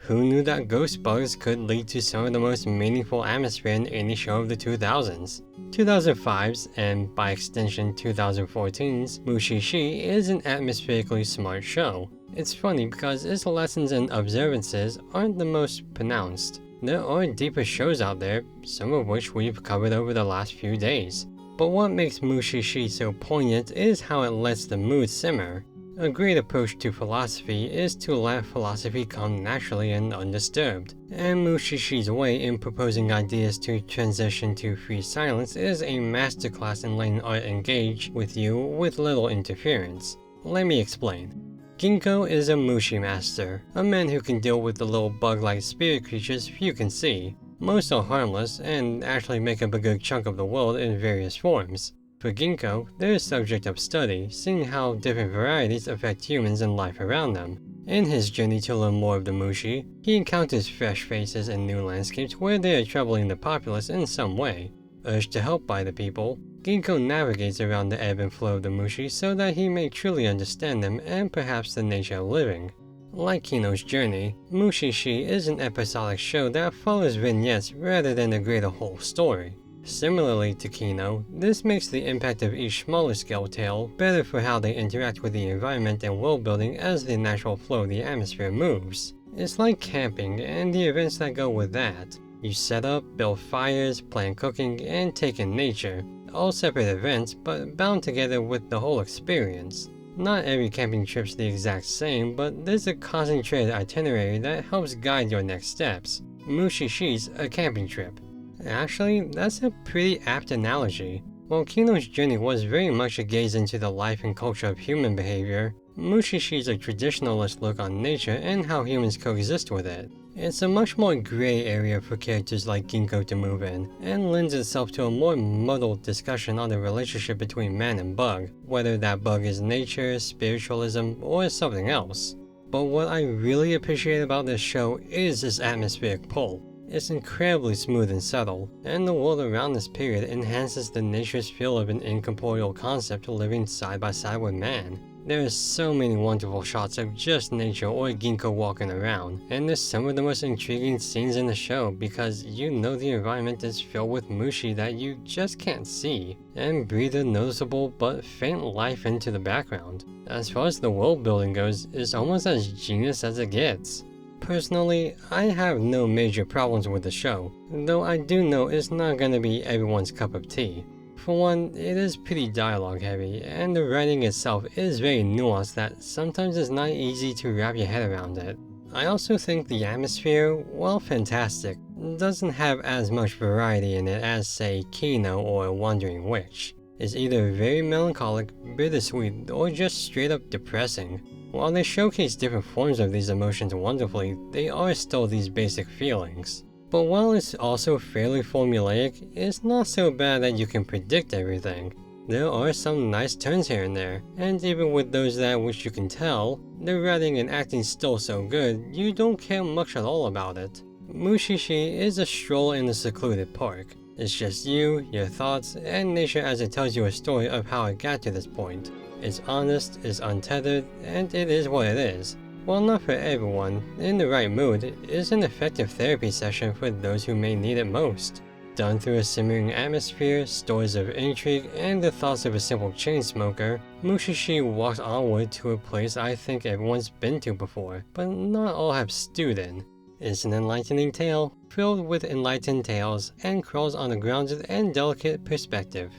Who knew that ghost bugs could lead to some of the most meaningful atmosphere in any show of the 2000s? 2005's, and by extension 2014's, Mushishi is an atmospherically smart show. It's funny because its lessons and observances aren't the most pronounced. There are deeper shows out there, some of which we've covered over the last few days. But what makes Mushishi so poignant is how it lets the mood simmer. A great approach to philosophy is to let philosophy come naturally and undisturbed, and Mushishi's way in proposing ideas to transition to free silence is a masterclass in letting art engage with you with little interference. Let me explain. Ginkgo is a Mushi master, a man who can deal with the little bug-like spirit creatures few can see. Most are harmless and actually make up a good chunk of the world in various forms. For Ginkgo, they're a subject of study, seeing how different varieties affect humans and life around them. In his journey to learn more of the Mushi, he encounters fresh faces and new landscapes where they are troubling the populace in some way. Urged to help by the people, Ginkgo navigates around the ebb and flow of the Mushi so that he may truly understand them and perhaps the nature of living. Like Kino's journey, Mushishi is an episodic show that follows vignettes rather than a greater whole story. Similarly to Kino, this makes the impact of each smaller scale tale better for how they interact with the environment and world building as the natural flow of the atmosphere moves. It's like camping and the events that go with that. You set up, build fires, plan cooking, and take in nature. All separate events, but bound together with the whole experience. Not every camping trip's the exact same, but there's a concentrated itinerary that helps guide your next steps. Mushishi's a camping trip. Actually, that's a pretty apt analogy. While Kino's journey was very much a gaze into the life and culture of human behavior, Mushishi's a traditionalist look on nature and how humans coexist with it. It's a much more gray area for characters like Ginkgo to move in, and lends itself to a more muddled discussion on the relationship between man and bug, whether that bug is nature, spiritualism, or something else. But what I really appreciate about this show is its atmospheric pull. It's incredibly smooth and subtle, and the world around this period enhances the nature's feel of an incorporeal concept living side by side with man. There are so many wonderful shots of just nature or Ginkgo walking around, and there's some of the most intriguing scenes in the show because you know the environment is filled with Mushi that you just can't see, and breathe a noticeable but faint life into the background. As far as the world building goes, it's almost as genius as it gets. Personally, I have no major problems with the show, though I do know it's not gonna be everyone's cup of tea. For one, it is pretty dialogue heavy, and the writing itself is very nuanced that sometimes it's not easy to wrap your head around it. I also think the atmosphere, while fantastic, doesn't have as much variety in it as, say, Kino or Wandering Witch. It's either very melancholic, bittersweet, or just straight up depressing. While they showcase different forms of these emotions wonderfully, they are still these basic feelings. But while it's also fairly formulaic, it's not so bad that you can predict everything. There are some nice turns here and there, and even with those that which you can tell, the writing and acting still so good, you don't care much at all about it. Mushishi is a stroll in a secluded park. It's just you, your thoughts, and nature as it tells you a story of how it got to this point. It's honest, it's untethered, and it is what it is. While not for everyone, in the right mood, it's an effective therapy session for those who may need it most. Done through a simmering atmosphere, stories of intrigue, and the thoughts of a simple chain smoker, Mushishi walks onward to a place I think everyone's been to before, but not all have stewed in. It's an enlightening tale, filled with enlightened tales, and crawls on a grounded and delicate perspective.